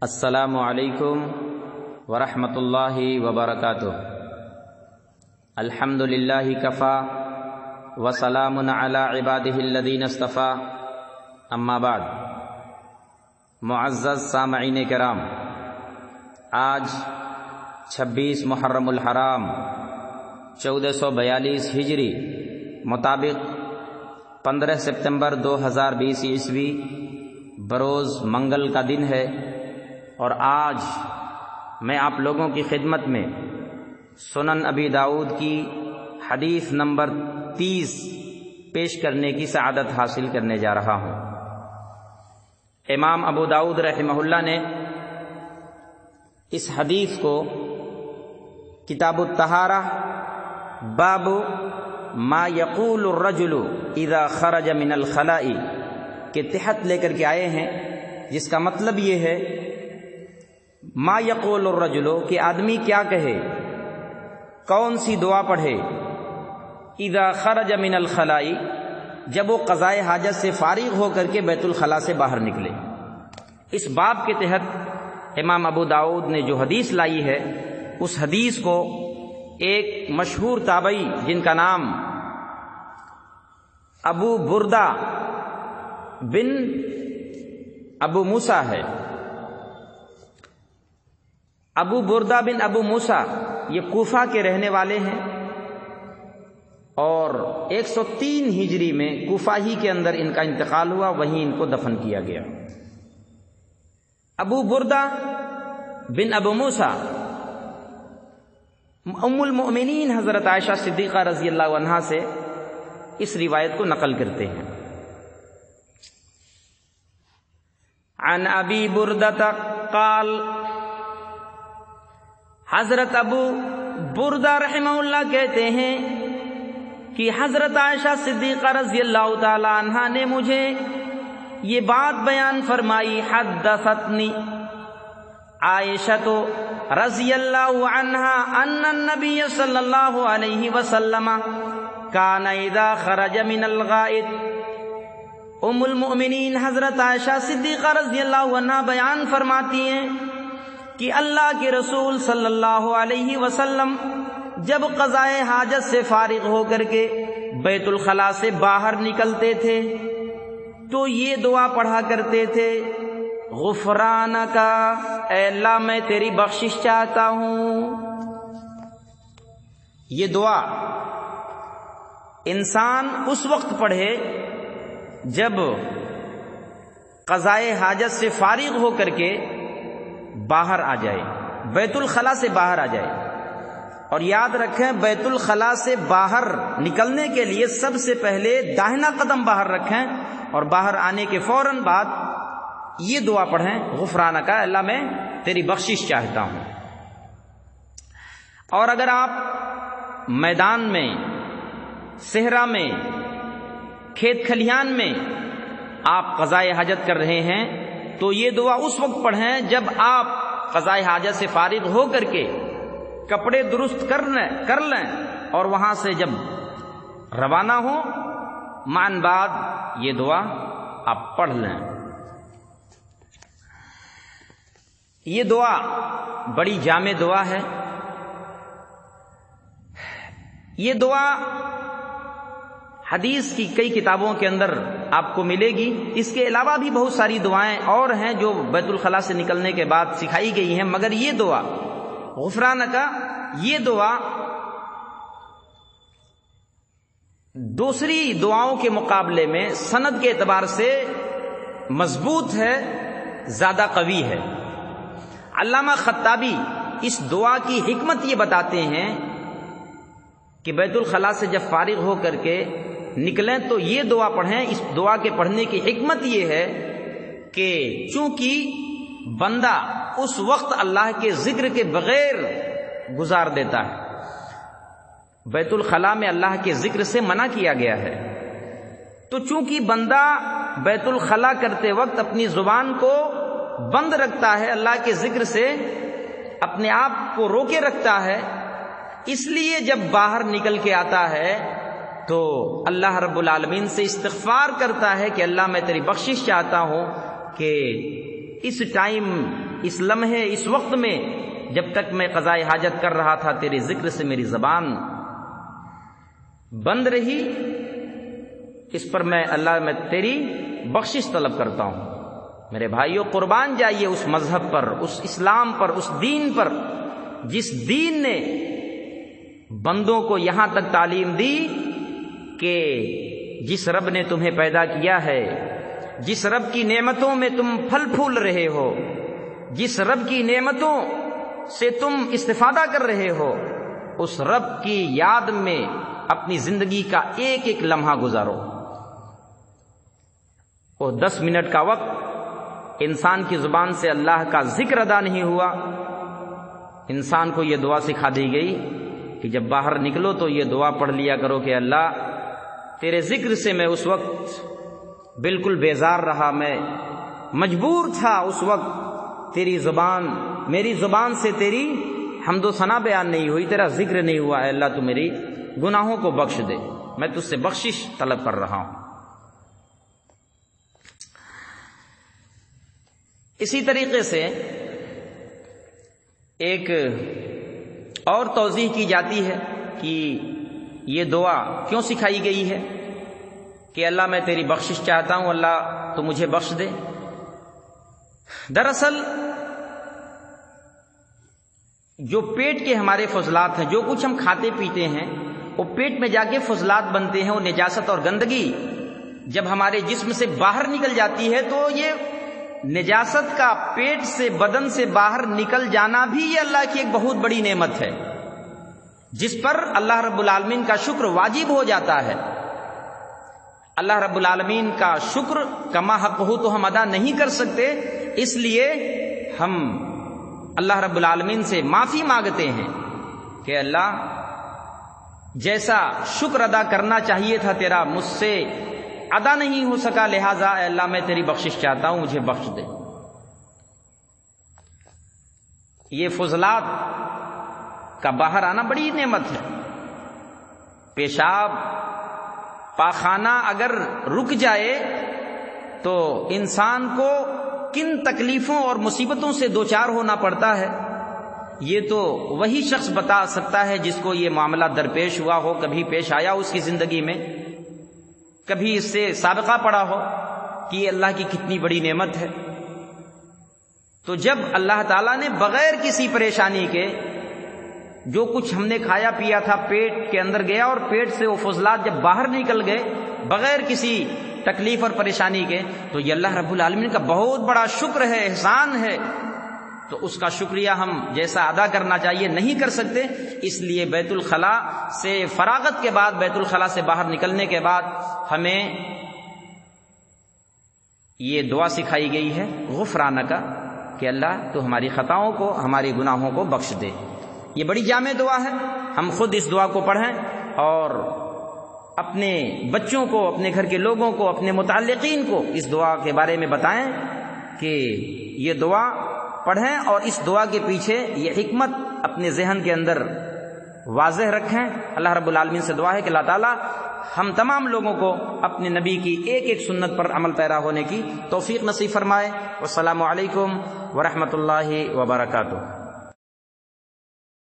السلام علیکم ورحمۃ اللہ وبرکاتہ۔ الحمد للہ کفا وسلام علی عبادہ الذین اصطفیٰ، اما بعد۔ معزز سامعین کرام، آج 26 محرم الحرام 1442 ہجری مطابق 15 ستمبر 2020 عیسوی بروز منگل کا دن ہے، اور آج میں آپ لوگوں کی خدمت میں سنن ابی داؤد کی حدیث نمبر 30 پیش کرنے کی سعادت حاصل کرنے جا رہا ہوں۔ امام ابو داؤد رحمہ اللہ نے اس حدیث کو کتاب الطہارہ باب ما یقول الرجل اذا خرج من الخلاء کے تحت لے کر کے آئے ہیں، جس کا مطلب یہ ہے ما یقول الرجل کہ آدمی کیا کہے، کون سی دعا پڑھے، اذا خرج من الخلاء جب وہ قضائے حاجت سے فارغ ہو کر کے بیت الخلاء سے باہر نکلے۔ اس باب کے تحت امام ابو داؤد نے جو حدیث لائی ہے، اس حدیث کو ایک مشہور تابعی جن کا نام ابو بردہ بن ابو موسیٰ ہے، ابو بردہ بن ابو موسیٰ یہ کوفہ کے رہنے والے ہیں، اور 103 ہجری میں کوفہ ہی کے اندر ان کا انتقال ہوا، وہیں ان کو دفن کیا گیا۔ ابو بردہ بن ابو موسیٰ ام المؤمنین حضرت عائشہ صدیقہ رضی اللہ عنہا سے اس روایت کو نقل کرتے ہیں۔ عن ابی بردہ قال، حضرت ابو بردہ رحمہ اللہ کہتے ہیں کہ حضرت عائشہ صدیقہ رضی اللہ تعالی عنہا نے مجھے یہ بات بیان فرمائی، حدثتنی عائشہ رضی اللہ عنہا ان النبی صلی اللہ علیہ وسلم کان اذا خرج من الغائط۔ ام المؤمنین حضرت عائشہ صدیقہ رضی اللہ عنہا بیان فرماتی ہیں کہ اللہ کے رسول صلی اللہ علیہ وسلم جب قضائے حاجت سے فارغ ہو کر کے بیت الخلاء سے باہر نکلتے تھے تو یہ دعا پڑھا کرتے تھے، غفرانک، اے اللہ میں تیری بخشش چاہتا ہوں۔ یہ دعا انسان اس وقت پڑھے جب قضائے حاجت سے فارغ ہو کر کے باہر آ جائے، بیت الخلاء سے باہر آ جائے۔ اور یاد رکھیں، بیت الخلاء سے باہر نکلنے کے لیے سب سے پہلے داہنا قدم باہر رکھیں، اور باہر آنے کے فوراً بعد یہ دعا پڑھیں، غفرانک، اللہ میں تیری بخشش چاہتا ہوں۔ اور اگر آپ میدان میں، صحرا میں، کھیت کھلیان میں آپ قضائے حاجت کر رہے ہیں تو یہ دعا اس وقت پڑھیں جب آپ قضائے حاجت سے فارغ ہو کر کے کپڑے درست کر لیں، اور وہاں سے جب روانہ ہوں معن بعد یہ دعا آپ پڑھ لیں۔ یہ دعا بڑی جامع دعا ہے۔ یہ دعا حدیث کی کئی کتابوں کے اندر آپ کو ملے گی۔ اس کے علاوہ بھی بہت ساری دعائیں اور ہیں جو بیت الخلاء سے نکلنے کے بعد سکھائی گئی ہیں، مگر یہ دعا غفرانک، یہ دعا دوسری دعاؤں کے مقابلے میں سند کے اعتبار سے مضبوط ہے، زیادہ قوی ہے۔ علامہ خطابی اس دعا کی حکمت یہ بتاتے ہیں کہ بیت الخلاء سے جب فارغ ہو کر کے نکلیں تو یہ دعا پڑھیں۔ اس دعا کے پڑھنے کی حکمت یہ ہے کہ چونکہ بندہ اس وقت اللہ کے ذکر کے بغیر گزار دیتا ہے، بیت الخلاء میں اللہ کے ذکر سے منع کیا گیا ہے، تو چونکہ بندہ بیت الخلاء کرتے وقت اپنی زبان کو بند رکھتا ہے، اللہ کے ذکر سے اپنے آپ کو روکے رکھتا ہے، اس لیے جب باہر نکل کے آتا ہے تو اللہ رب العالمین سے استغفار کرتا ہے کہ اللہ میں تیری بخشش چاہتا ہوں کہ اس ٹائم اس لمحے، اس وقت میں جب تک میں قضائے حاجت کر رہا تھا تیرے ذکر سے میری زبان بند رہی، اس پر میں اللہ میں تیری بخشش طلب کرتا ہوں۔ میرے بھائیوں، قربان جائیے اس مذہب پر، اس اسلام پر، اس دین پر جس دین نے بندوں کو یہاں تک تعلیم دی کہ جس رب نے تمہیں پیدا کیا ہے، جس رب کی نعمتوں میں تم پھل پھول رہے ہو، جس رب کی نعمتوں سے تم استفادہ کر رہے ہو، اس رب کی یاد میں اپنی زندگی کا ایک ایک لمحہ گزارو۔ وہ 10 منٹ کا وقت انسان کی زبان سے اللہ کا ذکر ادا نہیں ہوا، انسان کو یہ دعا سکھا دی گئی کہ جب باہر نکلو تو یہ دعا پڑھ لیا کرو کہ اللہ تیرے ذکر سے میں اس وقت بالکل بیزار رہا، میں مجبور تھا اس وقت، تیری زبان، میری زبان سے تیری حمد و ثنا بیان نہیں ہوئی، تیرا ذکر نہیں ہوا، اے اللہ تو میری گناہوں کو بخش دے، میں تجھ سے بخشش طلب کر رہا ہوں۔ اسی طریقے سے ایک اور توضیح کی جاتی ہے کہ یہ دعا کیوں سکھائی گئی ہے کہ اللہ میں تیری بخشش چاہتا ہوں، اللہ تو مجھے بخش دے۔ دراصل جو پیٹ کے ہمارے فضلات ہیں، جو کچھ ہم کھاتے پیتے ہیں، وہ پیٹ میں جا کے فضلات بنتے ہیں، وہ نجاست اور گندگی جب ہمارے جسم سے باہر نکل جاتی ہے تو یہ نجاست کا پیٹ سے، بدن سے باہر نکل جانا بھی یہ اللہ کی ایک بہت بڑی نعمت ہے، جس پر اللہ رب العالمین کا شکر واجب ہو جاتا ہے۔ اللہ رب العالمین کا شکر کما حق ہو تو ہم ادا نہیں کر سکتے، اس لیے ہم اللہ رب العالمین سے معافی مانگتے ہیں کہ اللہ جیسا شکر ادا کرنا چاہیے تھا تیرا مجھ سے ادا نہیں ہو سکا، لہٰذا اے اللہ میں تیری بخشش چاہتا ہوں، مجھے بخش دے۔ یہ فضلات کا باہر آنا بڑی نعمت ہے۔ پیشاب، پاخانہ اگر رک جائے تو انسان کو کن تکلیفوں اور مصیبتوں سے دوچار ہونا پڑتا ہے، یہ تو وہی شخص بتا سکتا ہے جس کو یہ معاملہ درپیش ہوا ہو، کبھی پیش آیا اس کی زندگی میں، کبھی اس سے سابقہ پڑا ہو کہ یہ اللہ کی کتنی بڑی نعمت ہے۔ تو جب اللہ تعالیٰ نے بغیر کسی پریشانی کے جو کچھ ہم نے کھایا پیا تھا پیٹ کے اندر گیا، اور پیٹ سے وہ فضلات جب باہر نکل گئے بغیر کسی تکلیف اور پریشانی کے، تو یہ اللہ رب العالمین کا بہت بڑا شکر ہے، احسان ہے۔ تو اس کا شکریہ ہم جیسا ادا کرنا چاہیے نہیں کر سکتے، اس لیے بیت الخلا سے فراغت کے بعد، بیت الخلا سے باہر نکلنے کے بعد ہمیں یہ دعا سکھائی گئی ہے غفرانک، کہ اللہ تو ہماری خطاؤں کو، ہمارے گناہوں کو بخش دے۔ یہ بڑی جامع دعا ہے، ہم خود اس دعا کو پڑھیں اور اپنے بچوں کو، اپنے گھر کے لوگوں کو، اپنے متعلقین کو اس دعا کے بارے میں بتائیں کہ یہ دعا پڑھیں، اور اس دعا کے پیچھے یہ حکمت اپنے ذہن کے اندر واضح رکھیں۔ اللہ رب العالمین سے دعا ہے کہ اللہ تعالیٰ ہم تمام لوگوں کو اپنے نبی کی ایک ایک سنت پر عمل پیرا ہونے کی توفیق نصیب فرمائے۔ والسلام علیکم ورحمۃ اللہ وبرکاتہ۔